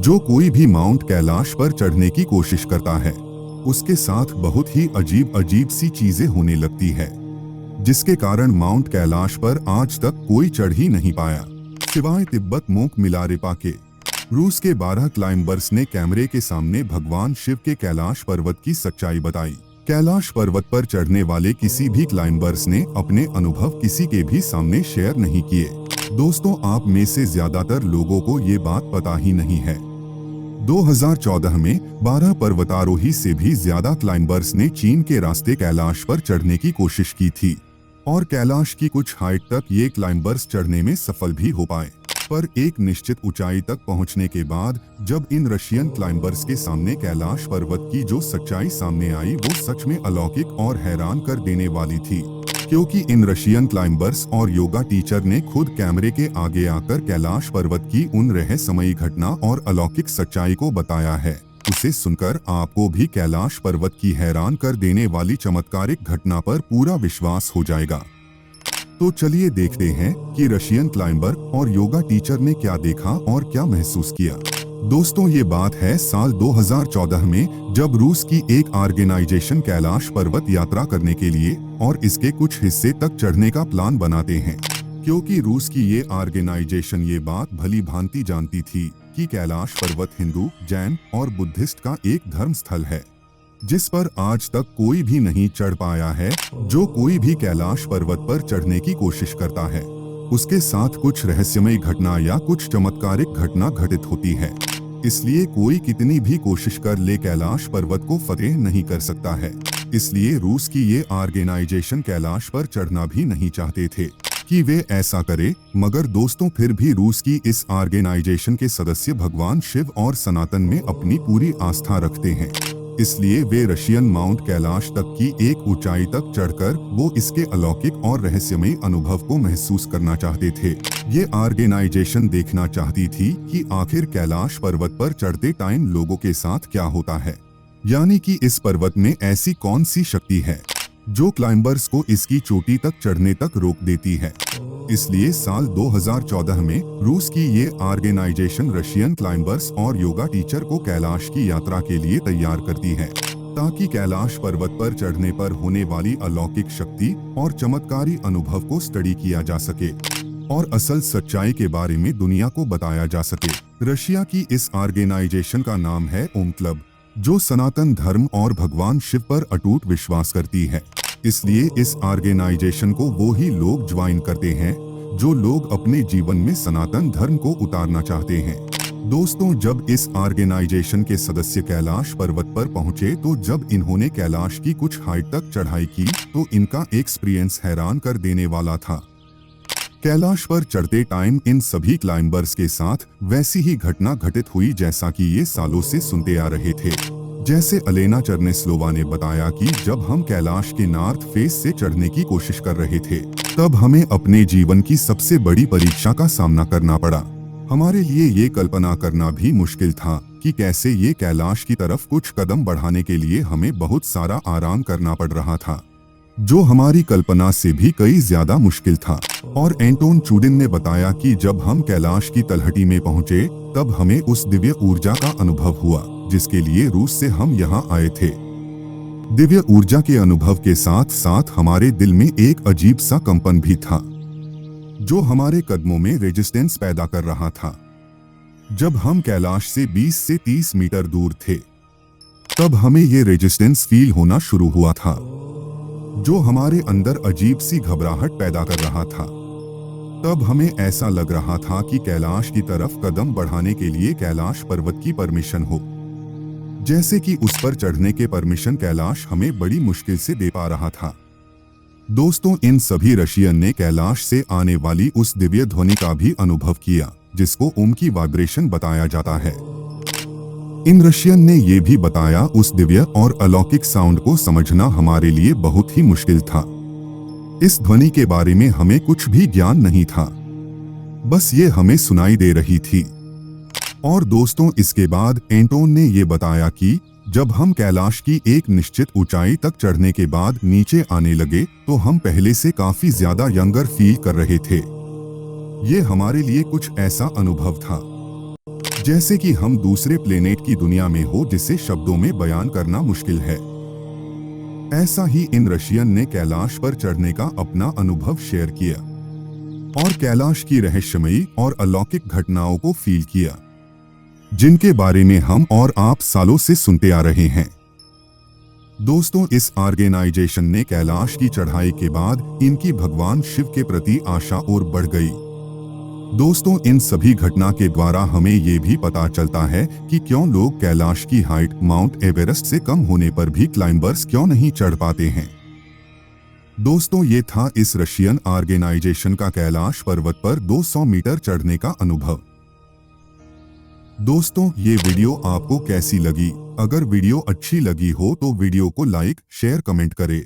जो कोई भी माउंट कैलाश पर चढ़ने की कोशिश करता है उसके साथ बहुत ही अजीब अजीब सी चीजें होने लगती है, जिसके कारण माउंट कैलाश पर आज तक कोई चढ़ ही नहीं पाया सिवाय तिब्बत मोंक मिलारेपा के। रूस के 12 क्लाइंबर्स ने कैमरे के सामने भगवान शिव के कैलाश पर्वत की सच्चाई बताई। कैलाश पर्वत पर चढ़ने वाले किसी भी क्लाइंबर्स ने अपने अनुभव किसी के भी सामने शेयर नहीं किए। दोस्तों, आप में से ज्यादातर लोगों को ये बात पता ही नहीं है। 2014 में 12 पर्वतारोही से भी ज्यादा क्लाइंबर्स ने चीन के रास्ते कैलाश पर चढ़ने की कोशिश की थी और कैलाश की कुछ हाइट तक ये क्लाइंबर्स चढ़ने में सफल भी हो पाए। पर एक निश्चित ऊंचाई तक पहुंचने के बाद जब इन रशियन क्लाइंबर्स के सामने कैलाश पर्वत की जो सच्चाई सामने आई वो सच में अलौकिक और हैरान कर देने वाली थी, क्योंकि इन रशियन क्लाइंबर्स और योगा टीचर ने खुद कैमरे के आगे आकर कैलाश पर्वत की उन रहस्यमयी घटना और अलौकिक सच्चाई को बताया है। उसे सुनकर आपको भी कैलाश पर्वत की हैरान कर देने वाली चमत्कारिक घटना पर पूरा विश्वास हो जाएगा। तो चलिए देखते हैं कि रशियन क्लाइंबर और योगा टीचर ने क्या देखा और क्या महसूस किया। दोस्तों, ये बात है साल 2014 में, जब रूस की एक ऑर्गेनाइजेशन कैलाश पर्वत यात्रा करने के लिए और इसके कुछ हिस्से तक चढ़ने का प्लान बनाते हैं, क्योंकि रूस की ये ऑर्गेनाइजेशन ये बात भली भांति जानती थी कि कैलाश पर्वत हिंदू, जैन और बुद्धिस्ट का एक धर्म स्थल है जिस पर आज तक कोई भी नहीं चढ़ पाया है। जो कोई भी कैलाश पर्वत पर चढ़ने की कोशिश करता है उसके साथ कुछ रहस्यमय घटना या कुछ चमत्कारिक घटना घटित होती है। इसलिए कोई कितनी भी कोशिश कर ले कैलाश पर्वत को फतेह नहीं कर सकता है। इसलिए रूस की ये ऑर्गेनाइजेशन कैलाश पर चढ़ना भी नहीं चाहते थे कि वे ऐसा करे। मगर दोस्तों, फिर भी रूस की इस ऑर्गेनाइजेशन के सदस्य भगवान शिव और सनातन में अपनी पूरी आस्था रखते हैं। इसलिए वे रशियन माउंट कैलाश तक की एक ऊंचाई तक चढ़कर वो इसके अलौकिक और रहस्यमयी अनुभव को महसूस करना चाहते थे। ये ऑर्गेनाइजेशन देखना चाहती थी कि आखिर कैलाश पर्वत पर चढ़ते टाइम लोगों के साथ क्या होता है, यानी कि इस पर्वत में ऐसी कौन सी शक्ति है जो क्लाइंबर्स को इसकी चोटी तक चढ़ने तक रोक देती है। इसलिए साल 2014 में रूस की ये ऑर्गेनाइजेशन रशियन क्लाइंबर्स और योगा टीचर को कैलाश की यात्रा के लिए तैयार करती है, ताकि कैलाश पर्वत पर चढ़ने पर होने वाली अलौकिक शक्ति और चमत्कारी अनुभव को स्टडी किया जा सके और असल सच्चाई के बारे में दुनिया को बताया जा सके। रशिया की इस ऑर्गेनाइजेशन का नाम है ओम क्लब, जो सनातन धर्म और भगवान शिव पर अटूट विश्वास करती है। इसलिए इस ऑर्गेनाइजेशन को वो ही लोग ज्वाइन करते हैं जो लोग अपने जीवन में सनातन धर्म को उतारना चाहते हैं। दोस्तों, जब इस ऑर्गेनाइजेशन के सदस्य कैलाश पर्वत पर पहुंचे तो जब इन्होंने कैलाश की कुछ हाइट तक चढ़ाई की तो इनका एक्सपीरियंस हैरान कर देने वाला था। कैलाश पर चढ़ते टाइम इन सभी क्लाइंबर्स के साथ वैसी ही घटना घटित हुई जैसा कि ये सालों से सुनते आ रहे थे। जैसे अलेना चर्नेस्लोवा ने बताया कि जब हम कैलाश के नॉर्थ फेस से चढ़ने की कोशिश कर रहे थे तब हमें अपने जीवन की सबसे बड़ी परीक्षा का सामना करना पड़ा। हमारे लिए ये कल्पना करना भी मुश्किल था कि कैसे ये कैलाश की तरफ कुछ कदम बढ़ाने के लिए हमें बहुत सारा आराम करना पड़ रहा था, जो हमारी कल्पना से भी कई ज्यादा मुश्किल था। और एंटोन चूडिन ने बताया कि जब हम कैलाश की तलहटी में पहुंचे तब हमें उस दिव्य ऊर्जा का अनुभव हुआ जिसके लिए रूस से हम यहाँ आए थे। दिव्य ऊर्जा के अनुभव के साथ साथ हमारे दिल में एक अजीब सा कंपन भी था जो हमारे कदमों में रेजिस्टेंस पैदा कर रहा था। जब हम कैलाश से 20 से 30 मीटर दूर थे तब हमें ये रेजिस्टेंस फील होना शुरू हुआ था जो हमारे अंदर अजीब सी घबराहट पैदा कर रहा था। तब हमें ऐसा लग रहा था कि कैलाश की तरफ कदम बढ़ाने के लिए कैलाश पर्वत की परमिशन हो, जैसे कि उस पर चढ़ने के परमिशन कैलाश हमें बड़ी मुश्किल से दे पा रहा था। दोस्तों, इन सभी रशियन ने कैलाश से आने वाली उस दिव्य ध्वनि का भी अनुभव किया जिसको ओम की वाइब्रेशन बताया जाता है। इन रशियन ने ये भी बताया उस दिव्य और अलौकिक साउंड को समझना हमारे लिए बहुत ही मुश्किल था। इस ध्वनि के बारे में हमें कुछ भी ज्ञान नहीं था, बस ये हमें सुनाई दे रही थी। और दोस्तों, इसके बाद एंटोन ने ये बताया कि जब हम कैलाश की एक निश्चित ऊंचाई तक चढ़ने के बाद नीचे आने लगे तो हम पहले से काफी ज्यादा यंगर फील कर रहे थे। ये हमारे लिए कुछ ऐसा अनुभव था जैसे कि हम दूसरे प्लेनेट की दुनिया में हो जिसे शब्दों में बयान करना मुश्किल है। ऐसा ही इन रशियन ने कैलाश पर चढ़ने का अपना अनुभव शेयर किया और कैलाश की रहस्यमयी और अलौकिक घटनाओं को फील किया, जिनके बारे में हम और आप सालों से सुनते आ रहे हैं। दोस्तों, इस ऑर्गेनाइजेशन ने कैलाश की चढ़ाई के बाद इनकी भगवान शिव के प्रति आशा और बढ़ गई। दोस्तों, इन सभी घटना के द्वारा हमें ये भी पता चलता है कि क्यों लोग कैलाश की हाइट माउंट एवरेस्ट से कम होने पर भी क्लाइंबर्स क्यों नहीं चढ़ पाते हैं। दोस्तों, ये था इस रशियन ऑर्गेनाइजेशन का कैलाश पर्वत पर 200 मीटर चढ़ने का अनुभव। दोस्तों, ये वीडियो आपको कैसी लगी? अगर वीडियो अच्छी लगी हो तो वीडियो को लाइक, शेयर, कमेंट करें।